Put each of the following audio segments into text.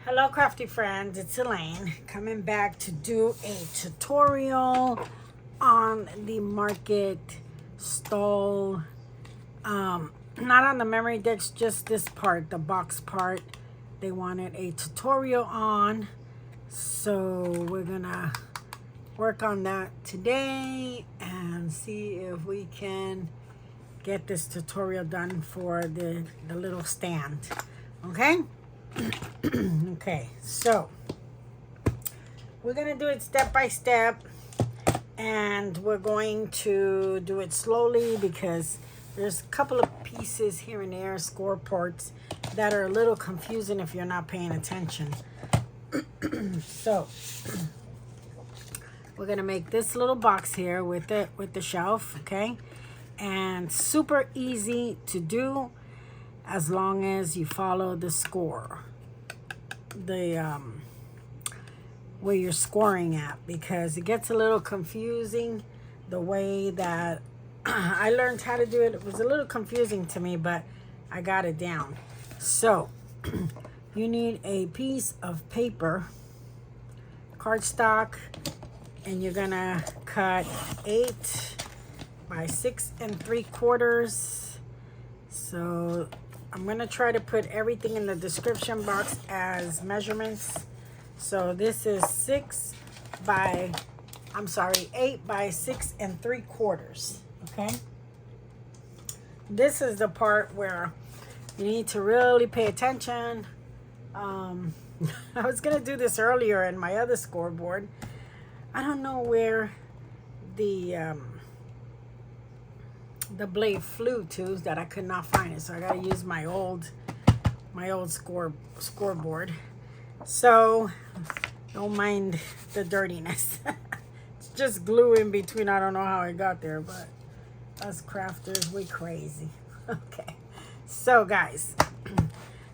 Hello crafty friends, it's Elaine coming back to do a tutorial on the market stall, not on the memory decks, just this part, the box part. They wanted a tutorial on, so we're gonna work on that today and see if we can get this tutorial done for the little stand. Okay. Okay, so we're gonna do it step by step, and we're going to do it slowly because there's a couple of pieces here and there, score parts, that are a little confusing if you're not paying attention. So we're gonna make this little box here with the shelf, okay? And super easy to do as long as you follow the score, where you're scoring at, because it gets a little confusing the way that I learned how to do it. It was a little confusing to me, but I got it down. So you need a piece of paper, cardstock, and you're gonna cut 8 by 6 3/4. So I'm gonna try to put everything in the description box as measurements. So this is 8 by 6 3/4. Okay. This is the part where you need to really pay attention. I was gonna do this earlier in my other scoreboard. I don't know where the blade flew to, that I could not find it, so I gotta use my old scoreboard. So don't mind the dirtiness. It's just glue in between. I don't know how it got there, but us crafters, we crazy. Okay, so guys,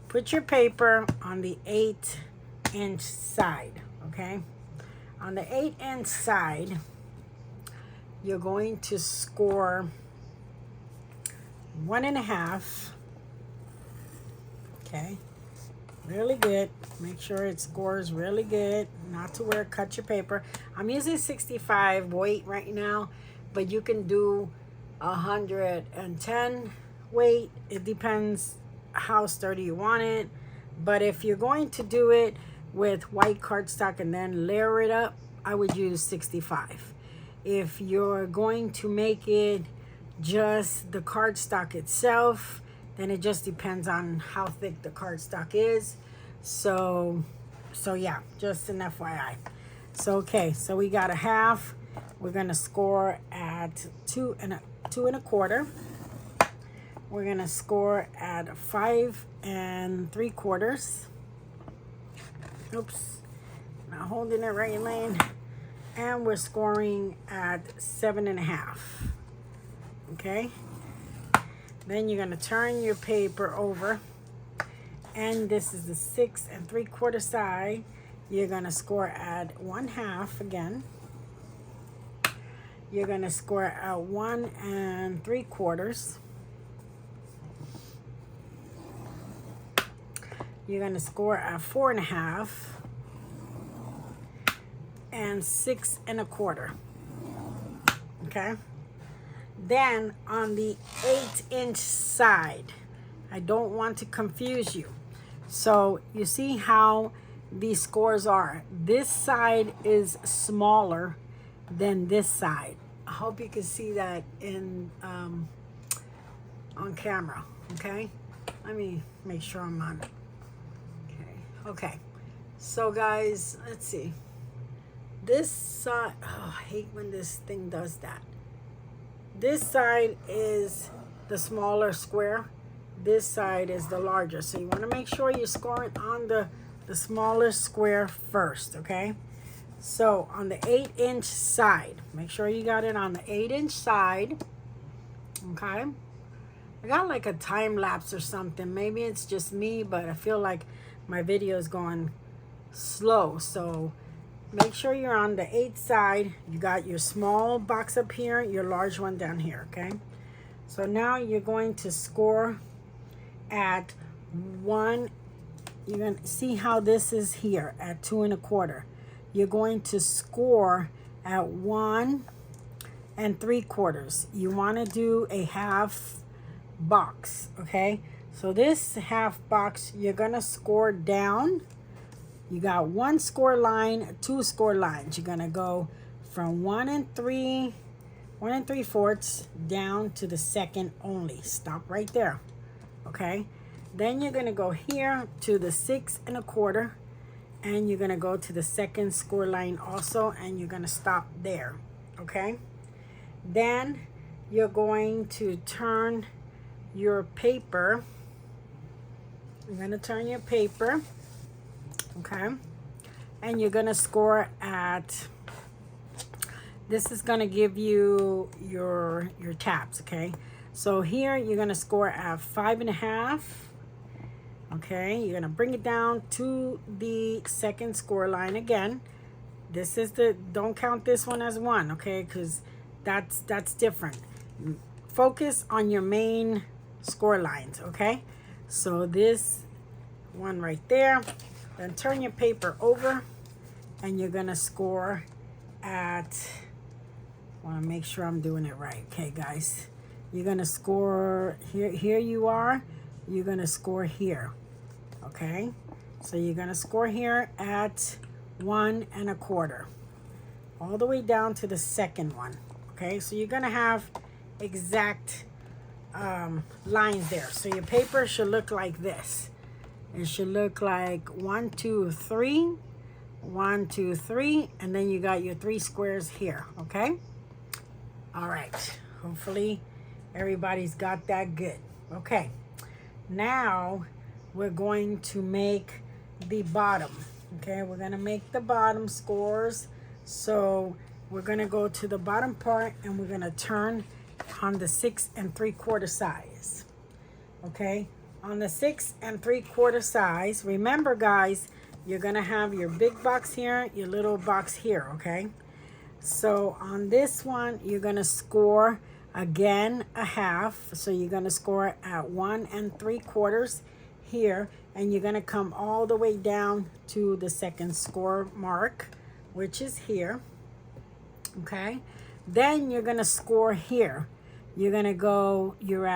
put your paper on the 8-inch side. Okay, on the 8-inch side, you're going to score 1.5. Okay, really good. Make sure it scores really good, not to where it cut your paper. I'm using 65 weight right now, but you can do 110 weight. It depends how sturdy you want it. But if you're going to do it with white cardstock and then layer it up, I would use 65. If you're going to make it just the cardstock itself, then it just depends on how thick the cardstock is. So yeah, just an FYI. So okay, so we got 1/2. We're gonna score at 2 1/4. We're gonna score at 5 3/4. Oops, not holding it right, Elaine. And we're scoring at 7 1/2. Okay, then you're going to turn your paper over, and this is the 6 3/4 side. You're going to score at 1/2 again. You're going to score at 1 3/4. You're going to score at 4 1/2 and 6 1/4. Okay. Then on the 8-inch side, I don't want to confuse you. So you see how these scores are. This side is smaller than this side. I hope you can see that in on camera. Okay, let me make sure I'm on it. Okay. So guys, let's see. This side, oh, I hate when this thing does that. This side is the smaller square. This side is the larger. So you want to make sure you're scoring on the smaller square first, okay? So on the 8-inch side, make sure you got it on the 8-inch side, okay? I got like a time lapse or something. Maybe it's just me, but I feel like my video is going slow. So make sure you're on the 8 side. You got your small box up here, your large one down here, okay? So now you're going to score at 1 you're going to see how this is here at 2 1/4. You're going to score at 1 3/4. You want to do a half box, okay? So this half box, you're going to score down. You got 1 score line, 2 score lines. You're going to go from 1 3/4 down to the second only. Stop right there, okay? Then you're going to go here to the 6 1/4, and you're going to go to the second score line also, and you're going to stop there, okay? Then you're going to turn your paper. You're going to turn your paper, okay? And you're going to score at, this is going to give you your tabs, okay? So here you're going to score at 5 1/2. Okay, you're going to bring it down to the second score line again. This is the, don't count this one as 1, okay? Because that's different. Focus on your main score lines, okay? So this one right there. Then turn your paper over, and you're going to score at, I want to make sure I'm doing it right. Okay, guys. You're going to score, here you are. You're going to score here. Okay, so you're going to score here at 1 1/4, all the way down to the second one. Okay, so you're going to have exact lines there. So your paper should look like this. It should look like 1 2 3, 1 2 3, and then you got your 3 squares here. Okay, all right, hopefully everybody's got that good. Okay, now we're going to make the bottom. Okay, we're going to make the bottom scores. So we're going to go to the bottom part, and we're going to turn on the 6 3/4 size. Okay, on the 6 3/4 size, remember guys, you're going to have your big box here, your little box here. Okay, so on this one, you're going to score again a half. So you're going to score at 1 3/4 here, and you're going to come all the way down to the second score mark, which is here. Okay, then you're going to score here. You're going to go, you're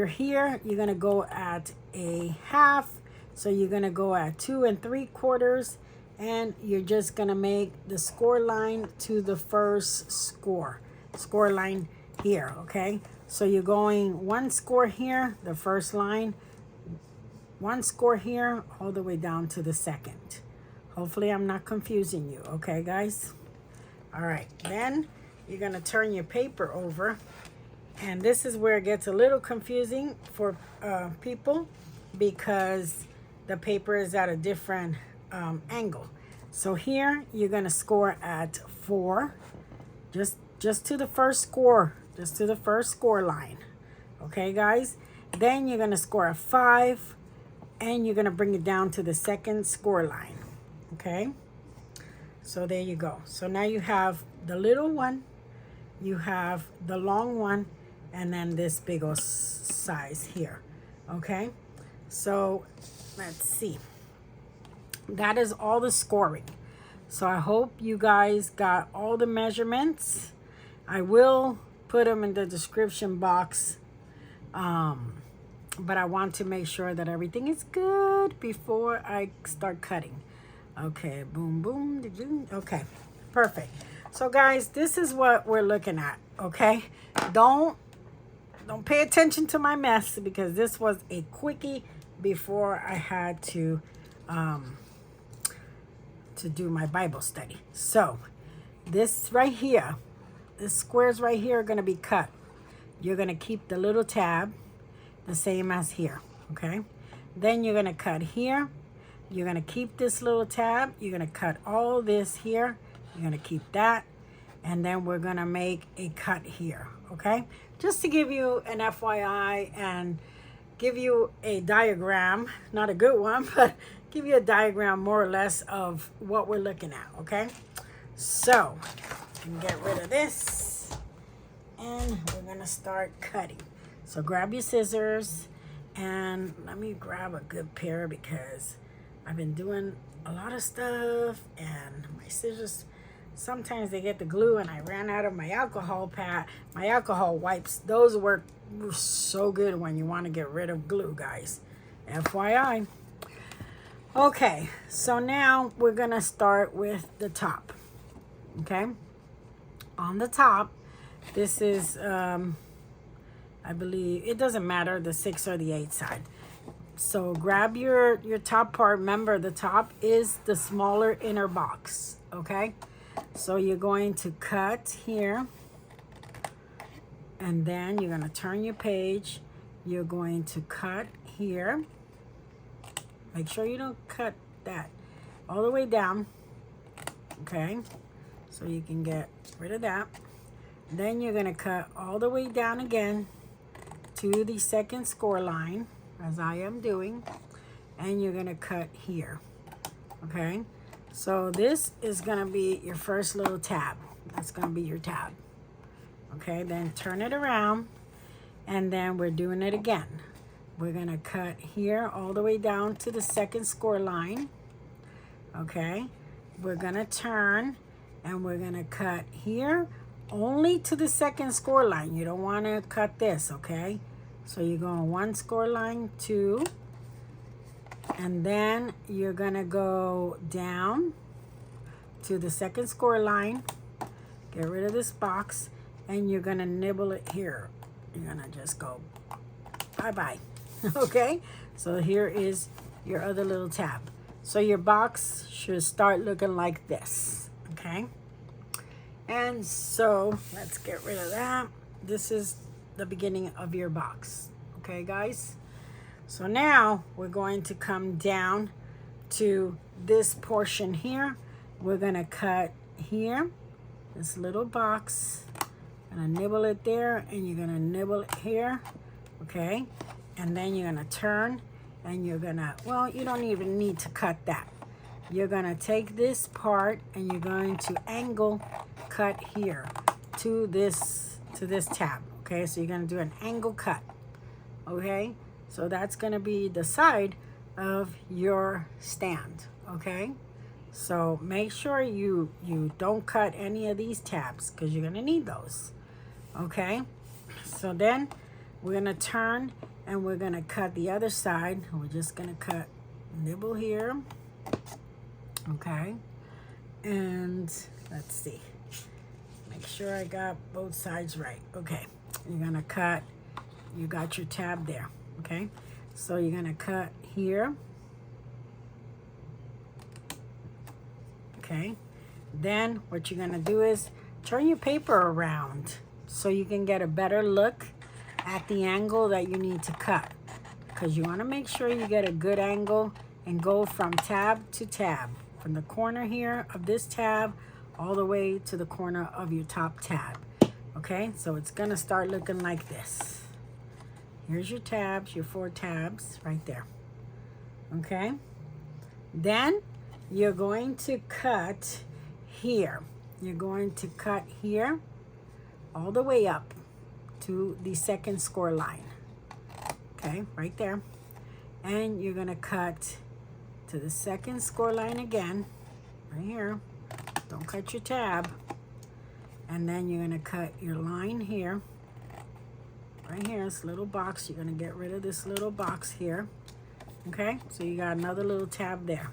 here, you're going to go at a half. So you're going to go at 2 3/4, and you're just going to make the score line to the first score line here. Okay, so you're going 1 score here, the first line, 1 score here, all the way down to the second. Hopefully I'm not confusing you. Okay, guys? All right, then you're going to turn your paper over, and this is where it gets a little confusing for people, because the paper is at a different angle. So here you're going to score at 4, just to the first score, just to the first score line. Okay, guys? Then you're going to score at 5, and you're going to bring it down to the second score line. Okay, so there you go. So now you have the little one, you have the long one, and then this big old size here. Okay, so let's see. That is all the scoring. So I hope you guys got all the measurements. I will put them in the description box. But I want to make sure that everything is good before I start cutting. Okay, boom, boom. Okay, perfect. So guys, this is what we're looking at. Okay, don't pay attention to my mess, because this was a quickie before I had to do my Bible study. So this right here, the squares right here are going to be cut. You're going to keep the little tab the same as here. Okay, then you're going to cut here. You're going to keep this little tab. You're going to cut all this here. You're going to keep that. And then we're going to make a cut here. Okay, just to give you an FYI and give you a diagram, not a good one, but give you a diagram more or less of what we're looking at. Okay, so you can get rid of this, and we're going to start cutting. So grab your scissors, And let me grab a good pair because I've been doing a lot of stuff and my scissors, sometimes they get the glue, and I ran out of my alcohol pad, my alcohol wipes. Those work so good when you want to get rid of glue, guys. FYI. Okay, so now we're going to start with the top. Okay? On the top, this is, I believe, it doesn't matter, the 6 or the 8 side. So grab your top part. Remember, the top is the smaller inner box, okay? So you're going to cut here, and then you're going to turn your page. You're going to cut here. Make sure you don't cut that all the way down, okay? So you can get rid of that. Then you're going to cut all the way down again to the second score line, as I am doing, and you're going to cut here, okay? So this is going to be your first little tab. That's going to be your tab, okay? Then turn it around, and then we're doing it again. We're going to cut here all the way down to the second score line, okay? We're going to turn, and we're going to cut here only to the second score line. You don't want to cut this, okay? So you're going 1 score line, 2, and then you're going to go down to the second score line, get rid of this box, and you're going to nibble it here. You're going to just go bye-bye, okay? So here is your other little tab. So your box should start looking like this, okay? And so let's get rid of that. This is the beginning of your box, okay, guys? So now we're going to come down to this portion here. We're going to cut here, this little box. Gonna nibble it there, and you're gonna nibble it here, okay? And then you're gonna turn, and you're gonna, well, you don't even need to cut that. You're gonna take this part, and you're going to angle cut here to this tab, okay? So you're gonna do an angle cut, okay? So that's gonna be the side of your stand, okay? So make sure you don't cut any of these tabs, because you're gonna need those, okay? So then we're gonna turn, and we're gonna cut the other side. We're just gonna cut, nibble here, okay? And let's see, make sure I got both sides right. Okay, you're gonna cut, you got your tab there, okay? So you're gonna cut here, okay? Then what you're gonna do is turn your paper around so you can get a better look at the angle that you need to cut, because you want to make sure you get a good angle and go from tab to tab, from the corner here of this tab all the way to the corner of your top tab, okay? So it's gonna start looking like this. Here's your tabs, your 4 tabs right there, okay? Then you're going to cut here. You're going to cut here all the way up to the second score line, okay, right there. And you're gonna cut to the second score line again, right here. Don't cut your tab. And then you're gonna cut your line here, right here, this little box. You're gonna get rid of this little box here, okay? So you got another little tab there.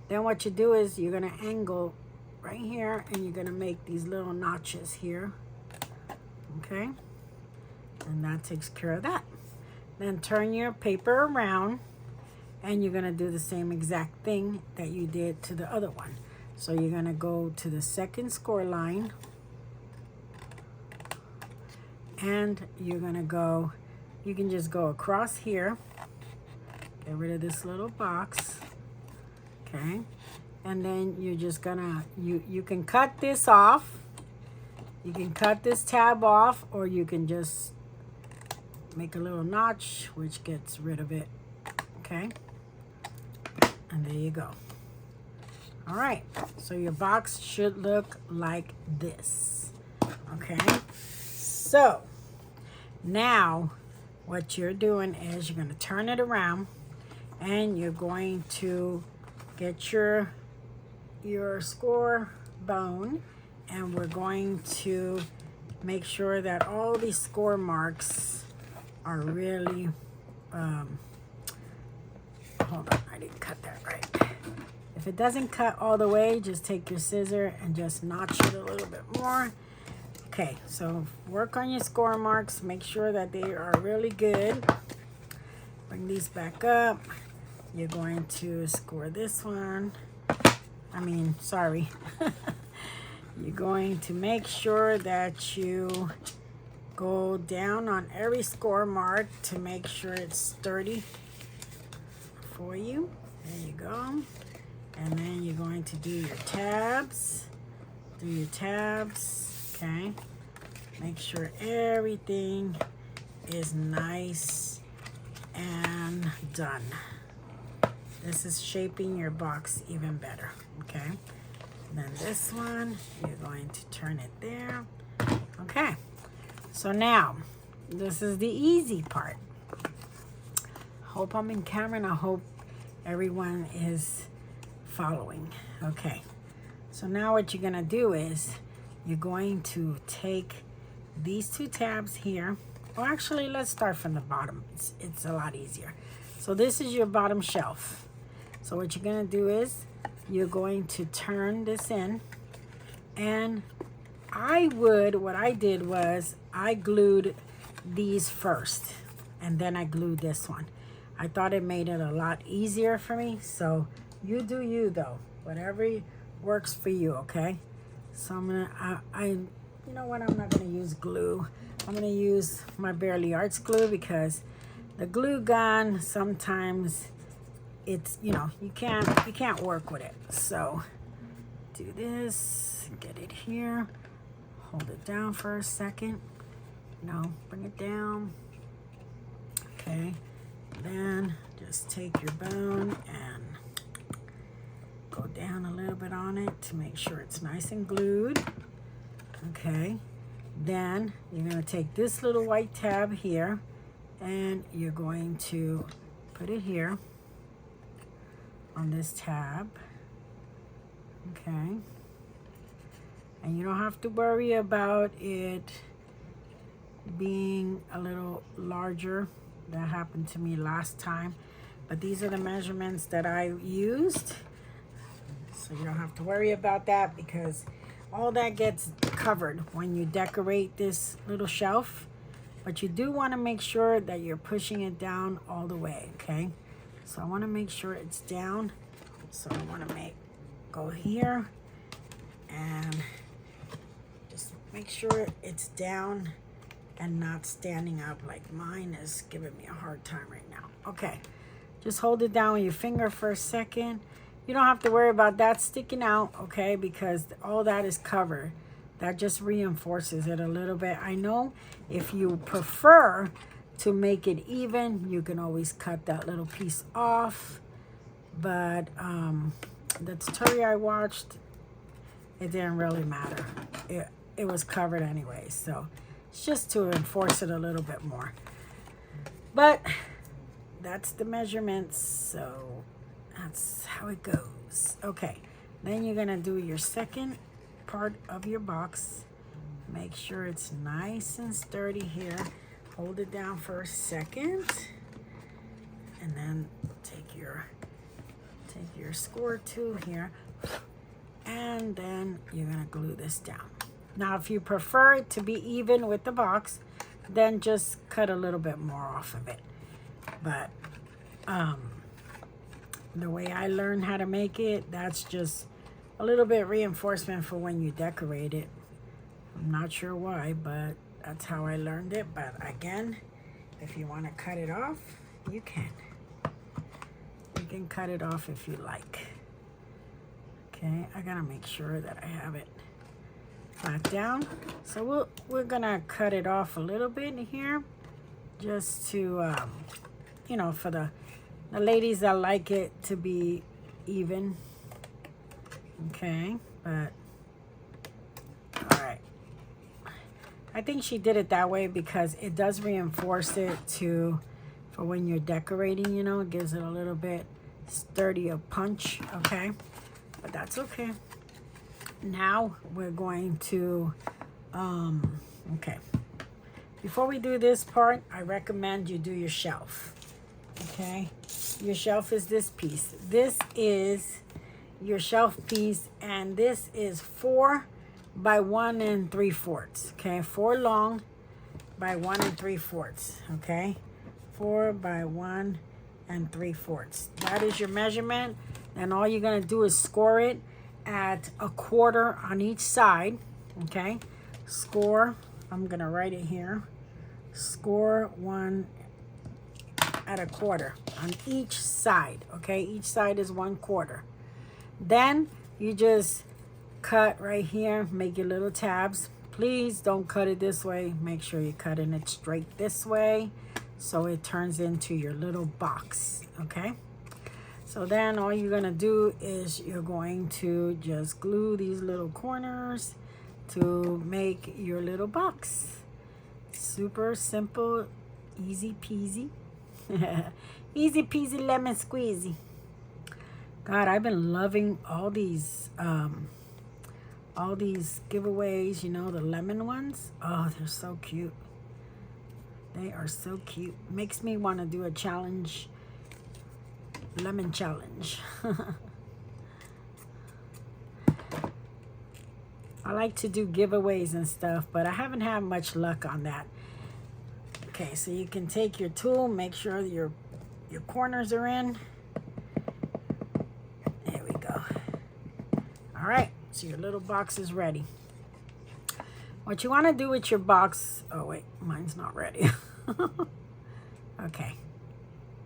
Then what you do is you're gonna angle right here, and you're gonna make these little notches here, okay? And that takes care of that. Then turn your paper around, and you're gonna do the same exact thing that you did to the other one. So you're gonna go to the second score line, and you're gonna go, you can just go across here, get rid of this little box, okay? And then you're just gonna, you can cut this off. You can cut this tab off, or you can just make a little notch, which gets rid of it, okay? And there you go. All right, so your box should look like this, okay? So now what you're doing is you're going to turn it around, and you're going to get your score bone, and we're going to make sure that all these score marks are really hold on, I didn't cut that right. If it doesn't cut all the way, just take your scissor and just notch it a little bit more. Okay, so work on your score marks. Make sure that they are really good. Bring these back up. You're going to score this one. Sorry. You're going to make sure that you go down on every score mark to make sure it's sturdy for you. There you go. And then you're going to do your tabs. Do your tabs, okay? Make sure everything is nice and done. This is shaping your box even better, okay? And then this one, you're going to turn it there. Okay, so now, this is the easy part. Hope I'm in camera, and I hope everyone is following. Okay, so now what you're gonna do is you're going to take these two tabs here. Well, actually, let's start from the bottom. It's a lot easier. So this is your bottom shelf. So what you're gonna do is you're going to turn this in, and what I did was I glued these first, and then I glued this one. I thought it made it a lot easier for me, so you do you though, whatever works for you, okay? So I'm gonna, you know what, I'm not gonna use glue. I'm gonna use my Barely Arts glue, because the glue gun, sometimes it's, you know, you can't work with it. So do this, get it here, hold it down for a second, bring it down, okay? Then just take your bone and go down a little bit on it to make sure it's nice and glued. Okay, then you're going to take this little white tab here, and you're going to put it here on this tab. Okay, and you don't have to worry about it being a little larger. That happened to me last time, but these are the measurements that I used. So you don't have to worry about that, because all that gets covered when you decorate this little shelf. But you do want to make sure that you're pushing it down all the way, okay? So I want to make sure it's down. So I want to go here and just make sure it's down and not standing up, like mine is giving me a hard time right now. Okay, just hold it down with your finger for a second. You don't have to worry about that sticking out, okay, because all that is covered. That just reinforces it a little bit. I know if you prefer to make it even, you can always cut that little piece off. But the tutorial I watched, it didn't really matter. It was covered anyway, so it's just to enforce it a little bit more. But that's the measurements, so that's how it goes. Okay, then you're gonna do your second part of your box. Make sure it's nice and sturdy here. Hold it down for a second, and then take your score tool here, and then you're gonna glue this down. Now, if you prefer it to be even with the box, then just cut a little bit more off of it. But the way I learned how to make it, that's just a little bit reinforcement for when you decorate it. I'm not sure why, but that's how I learned it. But again, if you want to cut it off, you can. You can cut it off if you like. Okay, I gotta make sure that I have it flat down. So we're gonna cut it off a little bit here, just to you know, for the ladies that like it to be even. Okay, but all right. I think she did it that way because it does reinforce it for when you're decorating, you know, it gives it a little bit sturdier punch, okay? But that's okay. Now we're going to, okay. Before we do this part, I recommend you do your shelf, okay? Your shelf is this piece. This is your shelf piece, and this is 4 by 1 3/4, okay? 4 long by 1 3/4, okay? 4 by 1 3/4. That is your measurement, and all you're gonna do is score it at 1/4 on each side, okay? Score, I'm gonna write it here. Score 1 at 1/4 on each side, okay? Each side is 1/4. Then you just cut right here, make your little tabs. Please don't cut it this way. Make sure you're cutting it straight this way so it turns into your little box, okay? So then all you're gonna do is you're going to just glue these little corners to make your little box. Super simple, easy peasy. Easy peasy lemon squeezy. God, I've been loving all these giveaways, you know, the lemon ones. Oh, they're so cute. They are so cute. Makes me want to do a challenge, lemon challenge. I like to do giveaways and stuff, but I haven't had much luck on that. Okay, so you can take your tool, make sure your corners are in. There we go. All right, so your little box is ready. What you want to do with your box, oh wait, mine's not ready. Okay,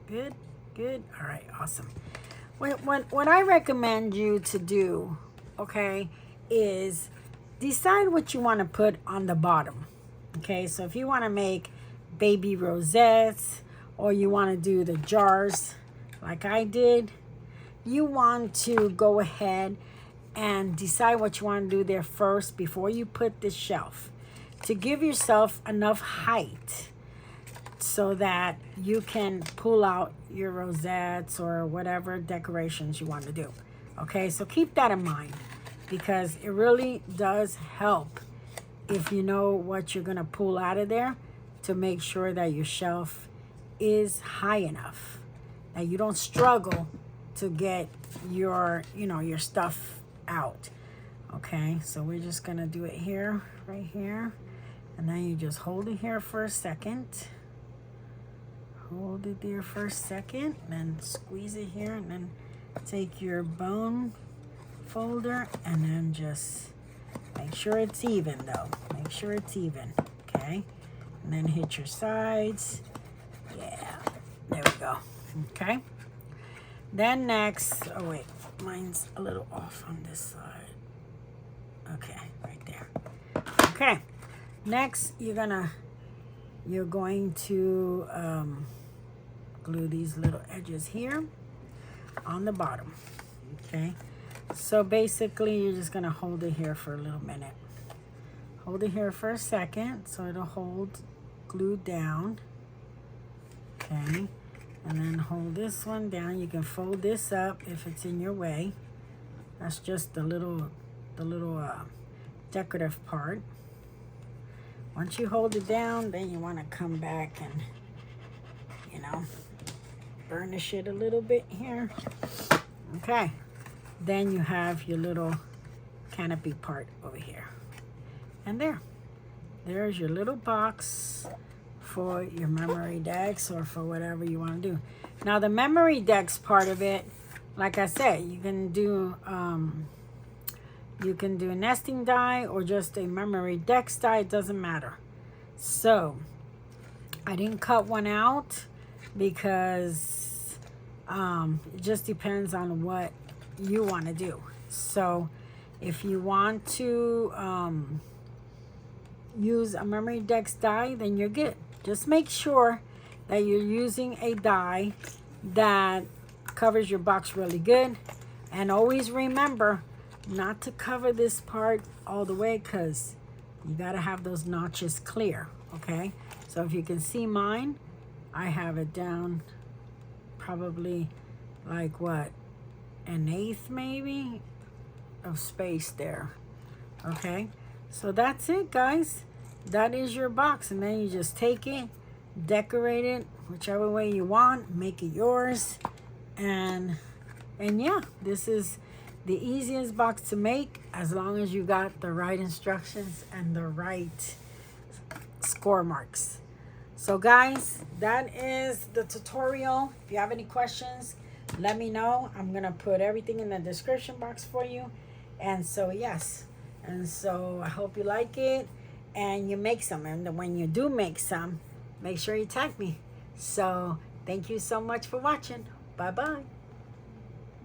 good, good. All right, awesome. What I recommend you to do, okay, is decide what you want to put on the bottom. Okay, so if you want to make baby rosettes, or you want to do the jars like I did, you want to go ahead and decide what you want to do there first before you put the shelf, to give yourself enough height so that you can pull out your rosettes or whatever decorations you want to do. Okay, so keep that in mind, because it really does help if you know what you're going to pull out of there, to make sure that your shelf is high enough, that you don't struggle to get your, you know, your stuff out. Okay, so we're just gonna do it here, right here, and then you just hold it here for a second. Hold it there for a second, then squeeze it here, and then take your bone folder and then just make sure it's even though. Make sure it's even, okay? And then hit your sides. Yeah, there we go, okay? Then next, oh wait, mine's a little off on this side. Okay, right there. Okay, next you're going to glue these little edges here on the bottom, okay? So basically you're just gonna hold it here for a little minute. Hold it here for a second so it'll hold glued down, okay? And then hold this one down. You can fold this up if it's in your way. That's just the little decorative part. Once you hold it down, then you want to come back and, you know, burnish it a little bit here. Okay. Then you have your little canopy part over here. And there's your little box for your memory decks, or for whatever you want to do. Now the memory decks part of it, like I said, you can do a nesting die or just a memory decks die. It doesn't matter. So I didn't cut one out because it just depends on what you want to do. So if you want to use a memory decks die, then you're good. Just make sure that you're using a die that covers your box really good. And always remember not to cover this part all the way, because You got to have those notches clear, okay? So if you can see mine, I have it down probably like what, an eighth maybe of space there, okay? So that's it, guys. That is your box, and then you just take it, decorate it whichever way you want, make it yours, and yeah, this is the easiest box to make as long as you got the right instructions and the right score marks. So guys, that is the tutorial. If you have any questions, let me know. I'm gonna put everything in the description box for you. And so yes, and so I hope you like it and you make some, and when you do make some, make sure you tag me. So thank you so much for watching. Bye bye.